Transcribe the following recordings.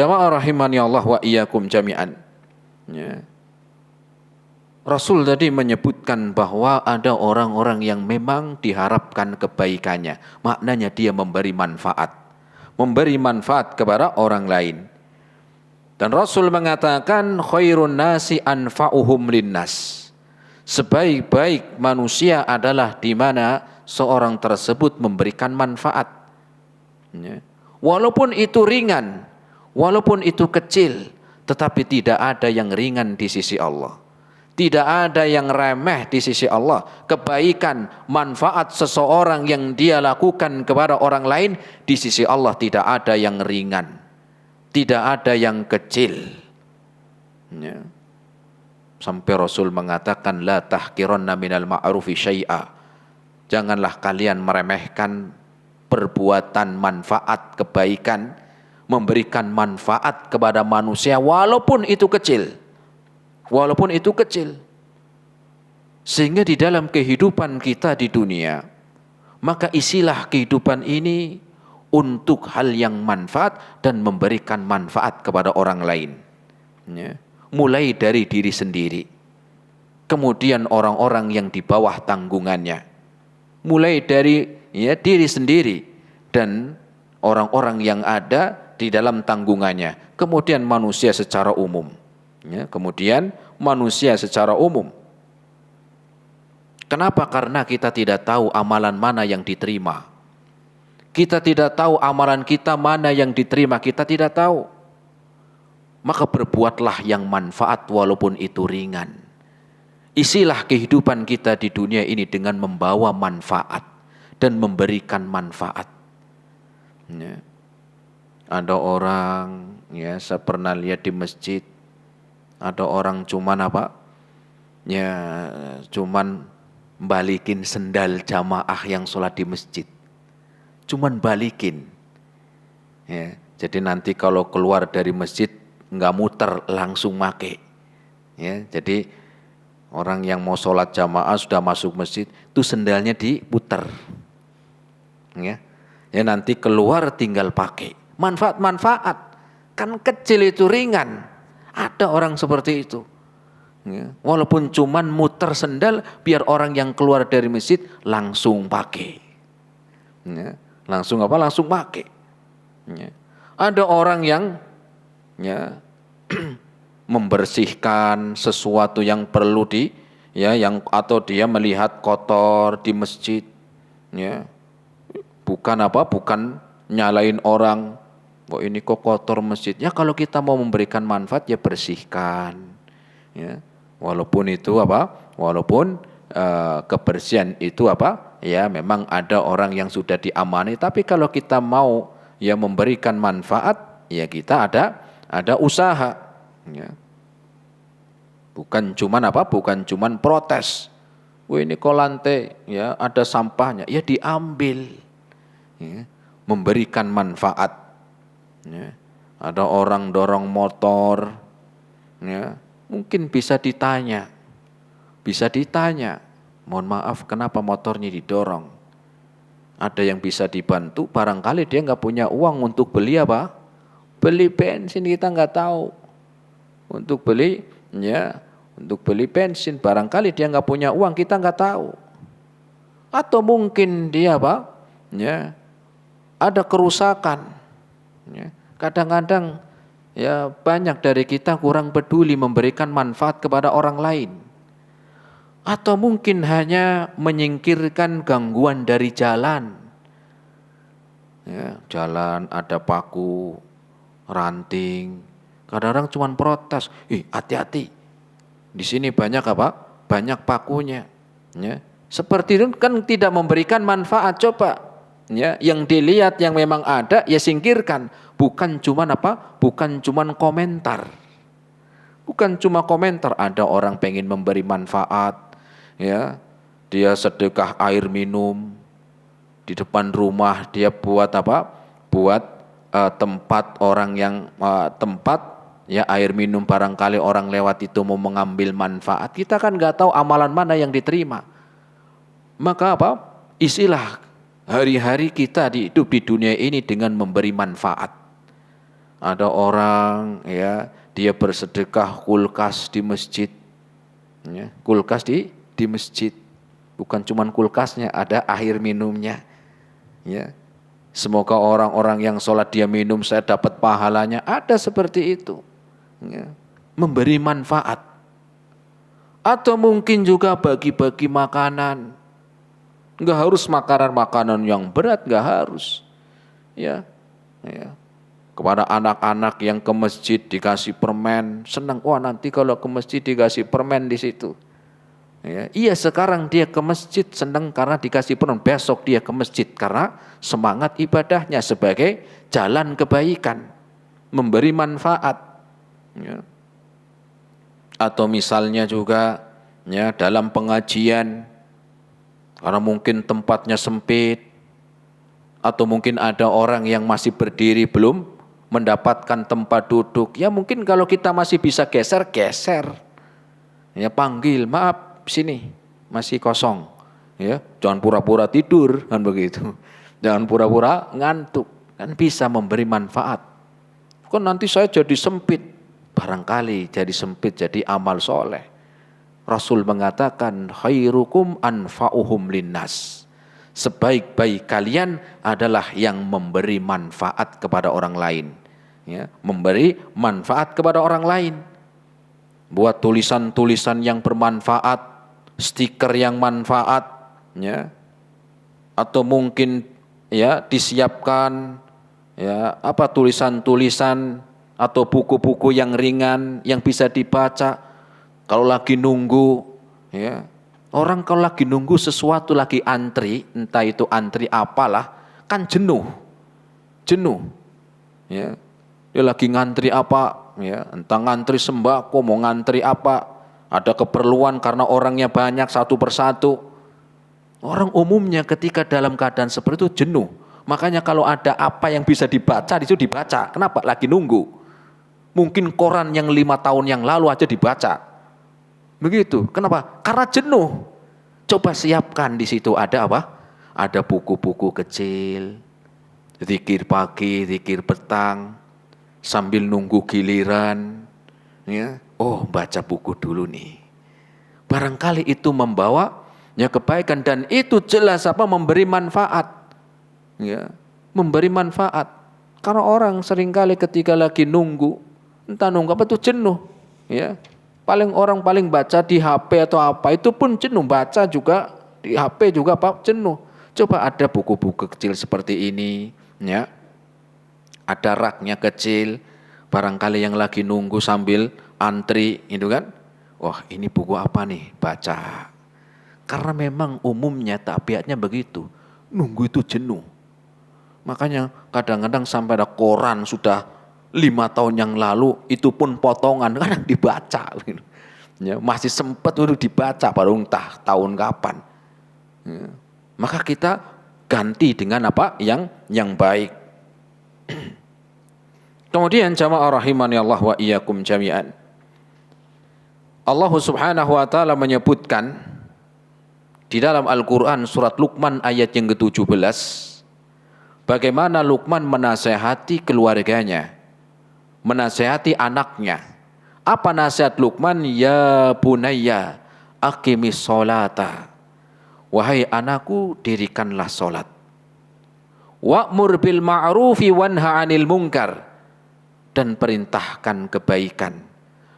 Jamaah rahimani Allah wa iyyakum jami'an. Ya. Rasul tadi menyebutkan bahwa ada orang-orang yang memang diharapkan kebaikannya. Maknanya dia memberi manfaat. Memberi manfaat kepada orang lain. Dan Rasul mengatakan khairun nasi anfa'uhum linnas. Sebaik-baik manusia adalah di mana seorang tersebut memberikan manfaat. Ya. Walaupun itu ringan, walaupun itu kecil, tetapi tidak ada yang ringan di sisi Allah. Tidak ada yang remeh di sisi Allah. Kebaikan, manfaat seseorang yang dia lakukan kepada orang lain, di sisi Allah tidak ada yang ringan. Tidak ada yang kecil. Ya. Sampai Rasul mengatakan, la tahkiranna minal ma'rufi syai'a. Janganlah kalian meremehkan perbuatan manfaat kebaikan, memberikan manfaat kepada manusia walaupun itu kecil. Walaupun itu kecil. Sehingga di dalam kehidupan kita di dunia, maka isilah kehidupan ini untuk hal yang manfaat dan memberikan manfaat kepada orang lain. Ya. Mulai dari diri sendiri. Kemudian orang-orang yang di bawah tanggungannya. Mulai dari diri sendiri dan orang-orang yang ada di dalam tanggungannya. Kemudian manusia secara umum. Ya, kemudian manusia secara umum. Kenapa? Karena kita tidak tahu amalan mana yang diterima. Kita tidak tahu amalan kita mana yang diterima. Kita tidak tahu. Maka berbuatlah yang manfaat walaupun itu ringan. Isilah kehidupan kita di dunia ini dengan membawa manfaat dan memberikan manfaat. Ya. Ada orang, saya pernah lihat di masjid, ada orang cuman cuman balikin sendal jamaah yang sholat di masjid. Cuman balikin. Ya, jadi nanti kalau keluar dari masjid nggak muter, langsung make. Ya, jadi orang yang mau sholat jamaah sudah masuk masjid, itu sendalnya diputer. Ya, nanti keluar tinggal pakai. Manfaat-manfaat. Kan kecil itu ringan. Ada orang seperti itu. Ya. Walaupun cuman muter sendal, biar orang yang keluar dari masjid langsung pakai. Ya. Langsung pakai. Ya. Ada orang yang membersihkan sesuatu yang perlu atau dia melihat kotor di masjid. Ya. Bukan nyalain orang. Kok ini kok kotor masjid? Ya kalau kita mau memberikan manfaat ya bersihkan. Ya. Walaupun itu Walaupun kebersihan itu ya memang ada orang yang sudah diamani. Tapi kalau kita mau memberikan manfaat, ya kita ada usaha. Ya. Bukan cuman protes. Wah ini kok lantai ada sampahnya, ya diambil. Ya. Memberikan manfaat. Ya. Ada orang dorong motor, mungkin bisa ditanya, mohon maaf kenapa motornya didorong? Ada yang bisa dibantu, barangkali dia nggak punya uang untuk beli beli bensin, kita nggak tahu. Untuk beli bensin, barangkali dia nggak punya uang, kita nggak tahu. Atau mungkin dia ada kerusakan. Kadang-kadang banyak dari kita kurang peduli memberikan manfaat kepada orang lain. Atau mungkin hanya menyingkirkan gangguan dari jalan. Jalan ada paku, ranting. Kadang-kadang cuma protes, hati-hati. Di sini banyak banyak pakunya. Seperti itu kan tidak memberikan manfaat. Coba. Yang dilihat yang memang ada ya singkirkan, bukan cuman komentar. Bukan cuma komentar, ada orang pengen memberi manfaat, dia sedekah air minum di depan rumah, dia buat tempat orang yang air minum, barangkali orang lewat itu mau mengambil manfaat. Kita kan nggak tahu amalan mana yang diterima. Maka isilah hari-hari kita hidup di dunia ini dengan memberi manfaat. ada orang ya, dia bersedekah kulkas di masjid. Ya, kulkas di masjid. Bukan cuman kulkasnya, ada air minumnya. Ya. Semoga orang-orang yang sholat dia minum saya dapat pahalanya. Ada seperti itu. Ya. Memberi manfaat. Atau mungkin juga bagi-bagi makanan. Enggak harus makanan-makanan yang berat, enggak harus. Ya. Ya. Kepada anak-anak yang ke masjid dikasih permen, senang. Wah, nanti kalau ke masjid dikasih permen di situ. Ya, iya, sekarang dia ke masjid senang karena dikasih permen. Besok dia ke masjid karena semangat ibadahnya sebagai jalan kebaikan, memberi manfaat. Ya. Atau misalnya juga ya, dalam pengajian, karena mungkin tempatnya sempit, atau mungkin ada orang yang masih berdiri belum mendapatkan tempat duduk. Ya mungkin kalau kita masih bisa geser. Ya panggil, maaf sini masih kosong. Ya, jangan pura-pura tidur kan begitu. Jangan pura-pura ngantuk, kan bisa memberi manfaat. Kan nanti saya jadi sempit. Barangkali jadi sempit jadi amal soleh. Rasul mengatakan khairukum anfa'uhum linnas. Sebaik-baik kalian adalah yang memberi manfaat kepada orang lain. Ya, memberi manfaat kepada orang lain. Buat tulisan-tulisan yang bermanfaat, stiker yang manfaat, ya, atau mungkin ya disiapkan ya tulisan-tulisan atau buku-buku yang ringan yang bisa dibaca kalau lagi nunggu, ya. Orang kalau lagi nunggu sesuatu, lagi antri, entah itu antri apalah, kan jenuh. Ya. Dia lagi ngantri apa, ya, entah ngantri sembako, mau ngantri apa, ada keperluan karena orangnya banyak satu persatu. Orang umumnya ketika dalam keadaan seperti itu jenuh. Makanya kalau ada apa yang bisa dibaca, itu dibaca. Kenapa? Lagi nunggu. Mungkin koran yang 5 tahun yang lalu aja dibaca. Begitu. Kenapa? Karena jenuh. Coba siapkan di situ ada apa? Ada buku-buku kecil. Zikir pagi, zikir petang, sambil nunggu giliran. Ya. Oh, baca buku dulu nih. Barangkali itu membawa ya kebaikan dan itu jelas memberi manfaat. Ya, memberi manfaat. Karena orang seringkali ketika lagi nunggu, entah nunggu apa tuh jenuh. Ya. Orang paling baca di HP atau apa itu pun jenuh, baca juga di HP juga jenuh. Coba ada buku-buku kecil seperti ini, ya. Ada raknya kecil, barangkali yang lagi nunggu sambil antri, itu kan. Wah, ini buku apa nih? Baca. Karena memang umumnya tabiatnya begitu. Nunggu itu jenuh. Makanya kadang-kadang sampai ada koran sudah 5 tahun yang lalu itu pun potongan kadang dibaca, ya, masih sempat untuk dibaca baru entah tahun kapan. Ya. Maka kita ganti dengan apa yang baik. Kemudian jamaah rahimani Allah wa iyyakum jami'an. Allah Subhanahu wa taala menyebutkan di dalam Al-Qur'an surat Luqman ayat yang ke-17 bagaimana Luqman menasehati keluarganya, menasehati anaknya. Apa nasihat Luqman? Ya bunayya aqimis sholata. Wahai anakku, dirikanlah salat. Wa'mur bil ma'rufi wanha 'anil munkar. Dan perintahkan kebaikan.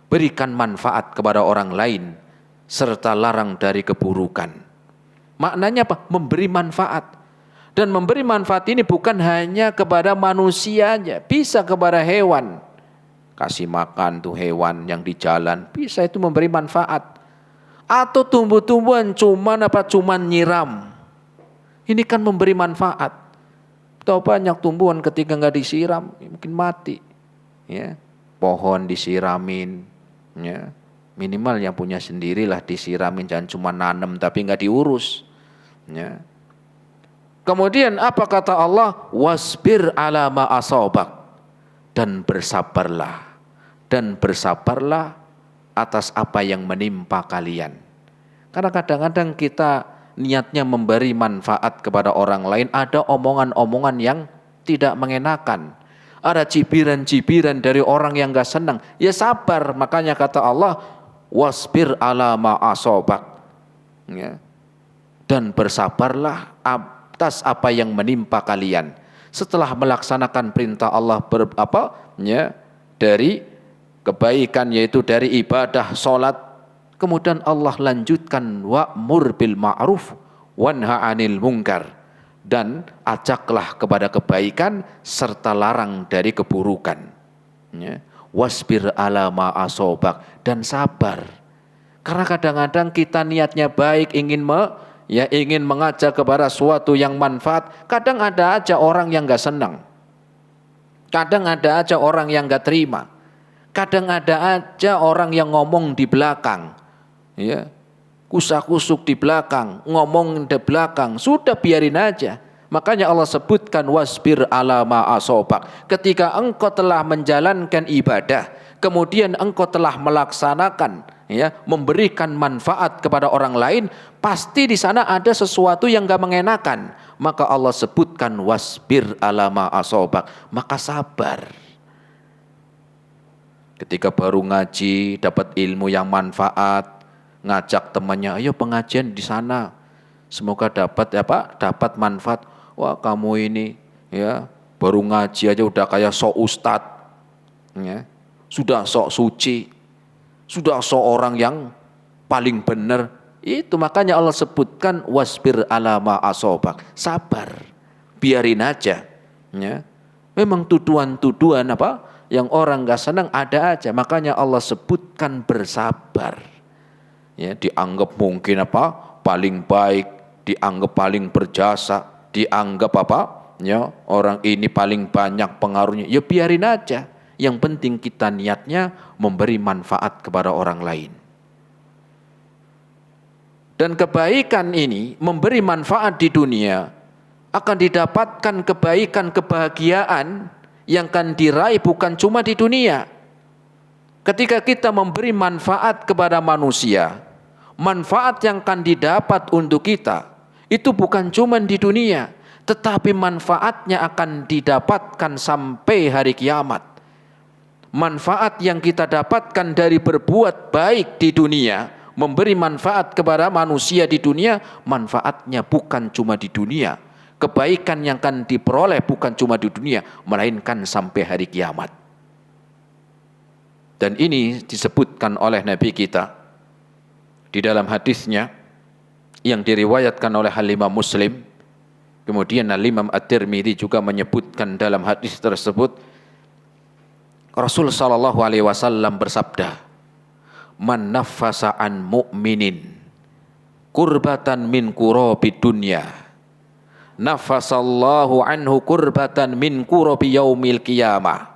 Berikan manfaat kepada orang lain serta larang dari keburukan. Maknanya apa? Memberi manfaat. Dan memberi manfaat ini bukan hanya kepada manusianya, bisa kepada hewan. Kasih makan tuh hewan yang di jalan, bisa itu memberi manfaat. Atau tumbuh-tumbuhan cuman nyiram. Ini kan memberi manfaat. Tahu banyak tumbuhan ketika nggak disiram mungkin mati. Ya, pohon disiramin, ya. Minimal yang punya sendirilah disiramin, jangan cuma nanam tapi nggak diurus. Ya. Kemudian apa kata Allah? Wasbir ala ma asabak. Dan bersabarlah atas apa yang menimpa kalian. Karena kadang-kadang kita niatnya memberi manfaat kepada orang lain, ada omongan-omongan yang tidak mengenakan, ada cibiran-cibiran dari orang yang gak senang, ya sabar. Makanya kata Allah, wasbir ala ma asobak, ya. Dan bersabarlah atas apa yang menimpa kalian. Setelah melaksanakan perintah Allah dari kebaikan, yaitu dari ibadah sholat, kemudian Allah lanjutkan wa'mur bil ma'ruf wanha 'anil munkar, dan ajaklah kepada kebaikan serta larang dari keburukan. Ya. Wasbir ala ma asobak, dan sabar. Karena kadang-kadang kita niatnya baik, ingin mengajak kepada suatu yang manfaat. Kadang ada aja orang yang gak senang. Kadang ada aja orang yang gak terima. Kadang ada aja orang yang ngomong di belakang. Ya. Kusak-kusuk di belakang, ngomong di belakang, sudah biarin aja. Makanya Allah sebutkan wasbir ala ma asobak. Ketika engkau telah menjalankan ibadah, kemudian engkau telah melaksanakan, ya, memberikan manfaat kepada orang lain, pasti di sana ada sesuatu yang gak mengenakan. Maka Allah sebutkan wasbir ala ma asobak, maka sabar. Ketika baru ngaji, dapat ilmu yang manfaat, ngajak temannya, ayo pengajian di sana, semoga dapat manfaat. Wah, kamu ini ya baru ngaji aja udah kayak sok ustad, ya, sudah sok suci, sudah sok orang yang paling benar. Itu makanya Allah sebutkan wasbir ala ma asobak, sabar, biarin aja. Ya. Memang tuduhan-tuduhan yang orang gak senang ada aja, makanya Allah sebutkan bersabar. Ya, dianggap mungkin paling baik, dianggap paling berjasa, dianggap ya, orang ini paling banyak pengaruhnya. Ya biarin aja. Yang penting kita niatnya memberi manfaat kepada orang lain. Dan kebaikan ini memberi manfaat di dunia, akan didapatkan kebaikan, kebahagiaan yang akan diraih bukan cuma di dunia. Ketika kita memberi manfaat kepada manusia, manfaat yang akan didapat untuk kita itu bukan cuma di dunia, tetapi manfaatnya akan didapatkan sampai hari kiamat. Manfaat yang kita dapatkan dari berbuat baik di dunia, memberi manfaat kepada manusia di dunia, manfaatnya bukan cuma di dunia. Kebaikan yang akan diperoleh bukan cuma di dunia, melainkan sampai hari kiamat. Dan ini disebutkan oleh Nabi kita di dalam hadisnya yang diriwayatkan oleh Al-Imam Muslim. Kemudian Al-Imam At-Tirmidzi juga menyebutkan dalam hadis tersebut, Rasul sallallahu alaihi wasallam bersabda, "Man naffasa an mu'minin kurbatan min kurabi dunya, nafasallahu anhu kurbatan min kurabi yaumil qiyamah."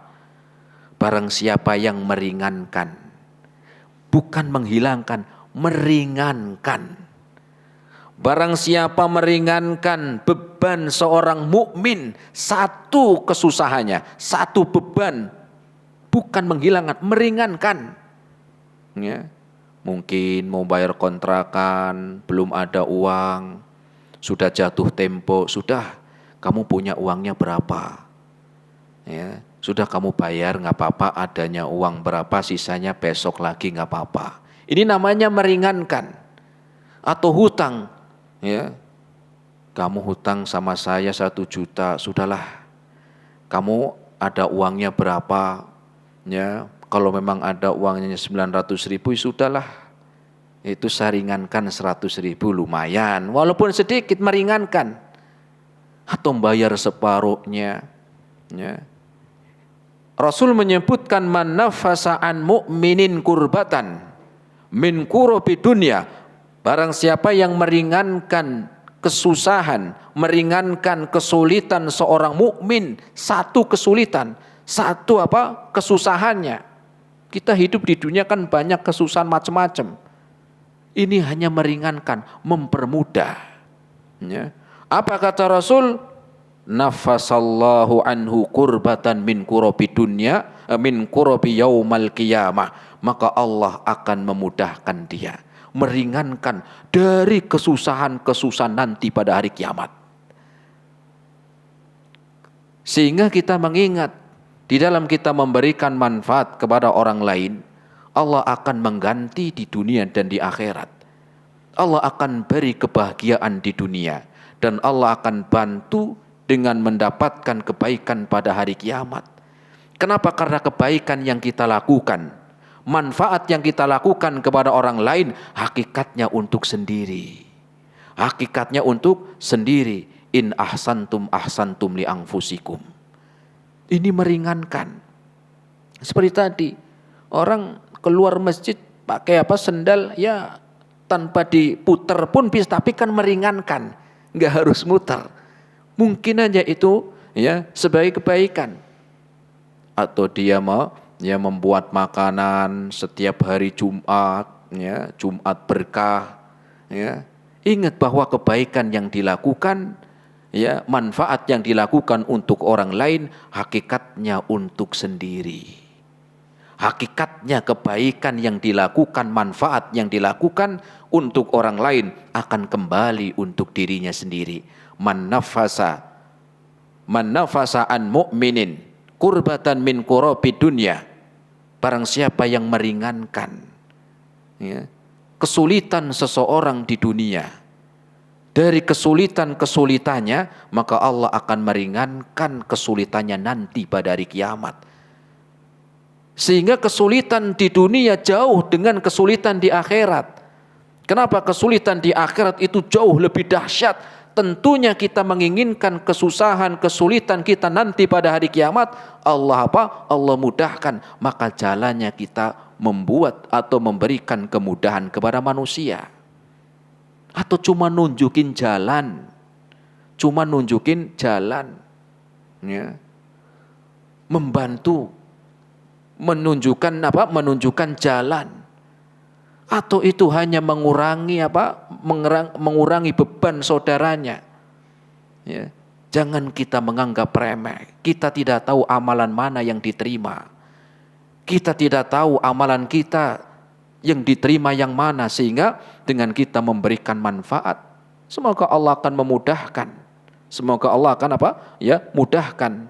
Barang siapa yang meringankan, bukan menghilangkan, meringankan. Barang siapa meringankan beban seorang mukmin, satu kesusahannya, satu beban, bukan menghilangkan, meringankan. Ya. Mungkin mau bayar kontrakan, belum ada uang, sudah jatuh tempo, sudah kamu punya uangnya berapa? Ya. Sudah kamu bayar, nggak apa-apa, adanya uang berapa, sisanya besok lagi nggak apa-apa. Ini namanya meringankan. Atau hutang, ya, kamu hutang sama saya 1 juta, sudahlah, kamu ada uangnya berapa, ya, kalau memang ada uangnya 900.000, sudahlah, itu saya ringankan 100.000, lumayan, walaupun sedikit meringankan. Atau bayar separuhnya, ya. Rasul menyebutkan man nafasa an mu'minin kurbatan min kurobi dunya. Barang siapa yang meringankan kesusahan, meringankan kesulitan seorang mukmin, satu kesulitan, satu kesusahannya. Kita hidup di dunia kan banyak kesusahan macam-macam. Ini hanya meringankan, mempermudah. Ya. Apa kata Rasul? Nafasallahu anhu kurbatan min kurobi dunya, min kurobi yaumal qiyamah. Maka Allah akan memudahkan dia, meringankan dari kesusahan-kesusahan nanti pada hari kiamat. Sehingga kita mengingat, Di dalam kita memberikan manfaat kepada orang lain, Allah akan mengganti di dunia dan di akhirat. Allah akan beri kebahagiaan di dunia, dan Allah akan bantu dengan mendapatkan kebaikan pada hari kiamat. Kenapa? Karena kebaikan yang kita lakukan, manfaat yang kita lakukan kepada orang lain, hakikatnya untuk sendiri. Hakikatnya untuk sendiri. In ahsantum ahsantum li anfusikum. Ini meringankan. Seperti tadi, orang keluar masjid pakai sendal, ya tanpa diputer pun bisa, tapi kan meringankan, nggak harus muter. Mungkin aja itu ya sebagai kebaikan. Atau dia membuat makanan setiap hari Jumat, ya Jumat berkah, ya. Ingat bahwa kebaikan yang dilakukan, ya manfaat yang dilakukan untuk orang lain, hakikatnya untuk sendiri. Hakikatnya kebaikan yang dilakukan, manfaat yang dilakukan untuk orang lain akan kembali untuk dirinya sendiri. Man nafasa an mu'minin kurbatan min kurabi dunya. Barang siapa yang meringankan, ya, kesulitan seseorang di dunia, dari kesulitannya, maka Allah akan meringankan kesulitannya nanti pada hari kiamat. Sehingga kesulitan di dunia jauh dengan kesulitan di akhirat. Kenapa? Kesulitan di akhirat itu jauh lebih dahsyat. Tentunya kita menginginkan kesusahan, kesulitan kita nanti pada hari kiamat, Allah Allah mudahkan, maka jalannya kita membuat atau memberikan kemudahan kepada manusia. Atau cuma nunjukin jalan. Ya. Membantu, menunjukkan jalan. Atau itu hanya mengurangi beban saudaranya. Ya. Jangan kita menganggap remeh. Kita tidak tahu amalan mana yang diterima. Kita tidak tahu amalan kita yang diterima yang mana, sehingga dengan kita memberikan manfaat, semoga Allah akan memudahkan. Semoga Allah akan mudahkan.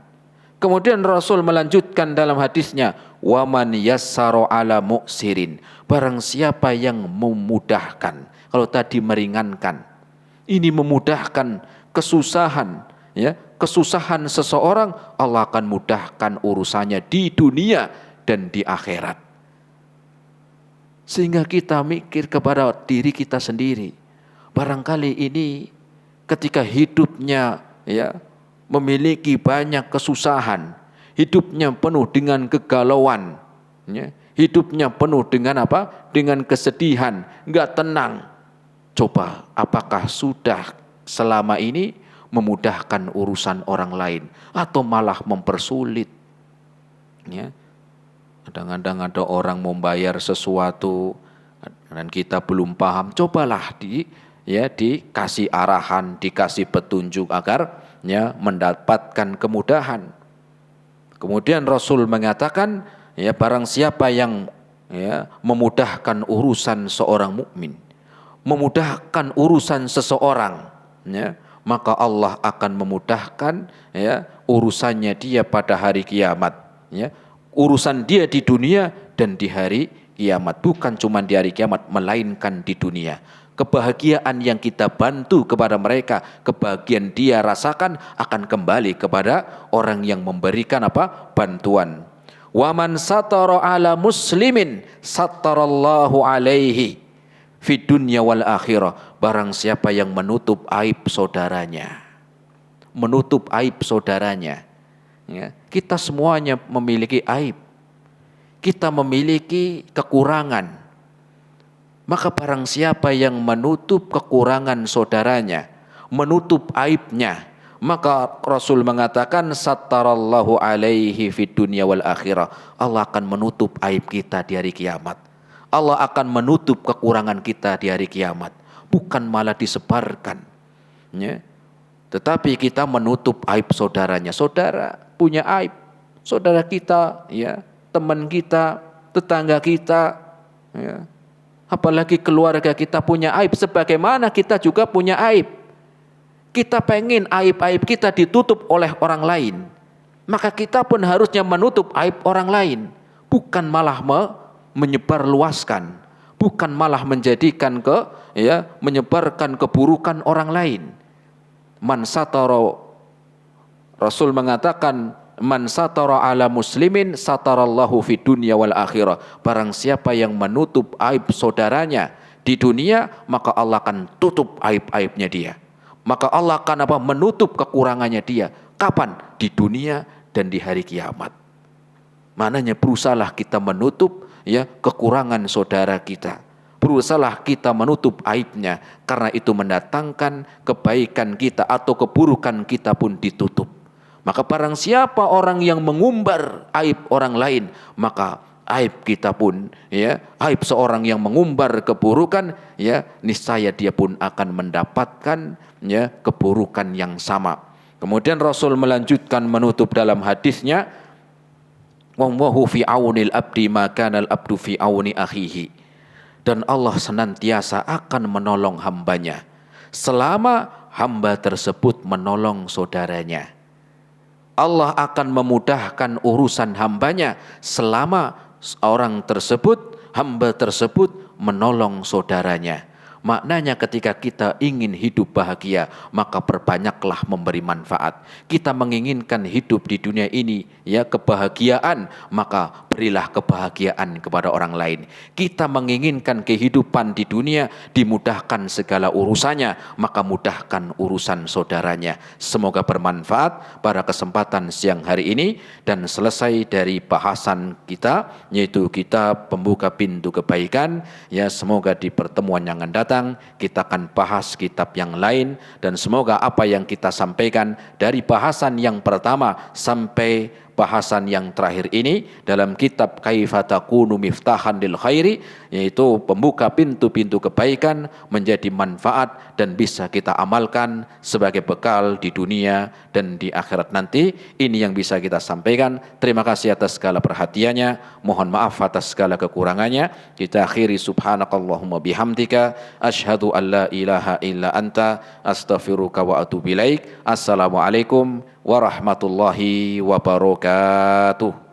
Kemudian Rasul melanjutkan dalam hadisnya, waman yassara ala mu'sirin. Barang siapa yang memudahkan. Kalau tadi meringankan, ini memudahkan kesusahan, ya, kesusahan seseorang, Allah akan mudahkan urusannya di dunia dan di akhirat. Sehingga kita mikir kepada diri kita sendiri. Barangkali ini ketika hidupnya memiliki banyak kesusahan, hidupnya penuh dengan kegalauan, ya, hidupnya penuh dengan dengan kesedihan, enggak tenang. Coba apakah sudah selama ini memudahkan urusan orang lain atau malah mempersulit? Ya. Kadang-kadang ada orang membayar sesuatu dan kita belum paham, cobalah dikasih arahan, dikasih petunjuk agar mendapatkan kemudahan. Kemudian Rasul mengatakan, barang siapa yang memudahkan urusan seorang mukmin, memudahkan urusan seseorang, maka Allah akan memudahkan urusannya dia pada hari kiamat. Urusan dia di dunia dan di hari kiamat. Bukan cuma di hari kiamat, melainkan di dunia. Kebahagiaan yang kita bantu kepada mereka, kebahagiaan dia rasakan akan kembali kepada orang yang memberikan bantuan. Waman satara ala muslimin satarallahu alaihi fid dunya wal akhirah. Barang siapa yang menutup aib saudaranya, menutup aib saudaranya. Ya, kita semuanya memiliki aib. Kita memiliki kekurangan. Maka barang siapa yang menutup kekurangan saudaranya, menutup aibnya, maka Rasul mengatakan sattarallahu alaihi fid dunya wal akhirah. Allah akan menutup aib kita di hari kiamat. Allah akan menutup kekurangan kita di hari kiamat. Bukan malah disebarkan. Ya. Tetapi kita menutup aib saudaranya. Saudara punya aib. Saudara kita, teman kita, tetangga kita, apalagi keluarga kita punya aib. Sebagaimana kita juga punya aib. Kita pengen aib-aib kita ditutup oleh orang lain. maka kita pun harusnya menutup aib orang lain, bukan malah menyebarluaskan, bukan malah menjadikan menyebarkan keburukan orang lain. Man satara, Rasul mengatakan, man satara ala muslimin satarallahu fid dunya wal akhirah. Barang siapa yang menutup aib saudaranya di dunia, maka Allah akan tutup aib-aibnya dia. Maka Allah akan menutup kekurangannya dia. Kapan? Di dunia dan di hari kiamat. Maknanya berusahalah kita menutup kekurangan saudara kita. Berusahalah kita menutup aibnya, karena itu mendatangkan kebaikan kita atau keburukan kita pun ditutup. Maka barang siapa orang yang mengumbar aib orang lain, maka aib kita pun aib seorang yang mengumbar keburukan, niscaya dia pun akan mendapatkan keburukan yang sama. Kemudian Rasul melanjutkan menutup dalam hadisnya, wallahu fi aunil abdi ma kana al abdu fi auni akhihi. Dan Allah senantiasa akan menolong hambanya selama hamba tersebut menolong saudaranya. Allah akan memudahkan urusan hambanya selama hamba tersebut menolong saudaranya. Maknanya ketika kita ingin hidup bahagia, maka perbanyaklah memberi manfaat. Kita menginginkan hidup di dunia ini kebahagiaan, maka berilah kebahagiaan kepada orang lain. Kita menginginkan kehidupan di dunia dimudahkan segala urusannya, maka mudahkan urusan saudaranya. Semoga bermanfaat pada kesempatan siang hari ini, dan selesai dari bahasan kita, yaitu kitab Pembuka Pintu Kebaikan. Semoga di pertemuan yang akan datang kita akan bahas kitab yang lain, dan semoga apa yang kita sampaikan dari bahasan yang pertama sampai bahasan yang terakhir ini dalam kitab Kaifa Takunu Miftahan lil Khairi, yaitu pembuka pintu-pintu kebaikan, menjadi manfaat dan bisa kita amalkan sebagai bekal di dunia dan di akhirat nanti. Ini yang bisa kita sampaikan. Terima kasih atas segala perhatiannya, mohon maaf atas segala kekurangannya. Kita akhiri subhanakallahumma bihamdika asyhadu an la ilaha illa anta astaghfiruka wa atubu ilaik. Assalamualaikum warahmatullahi wabarakatuh.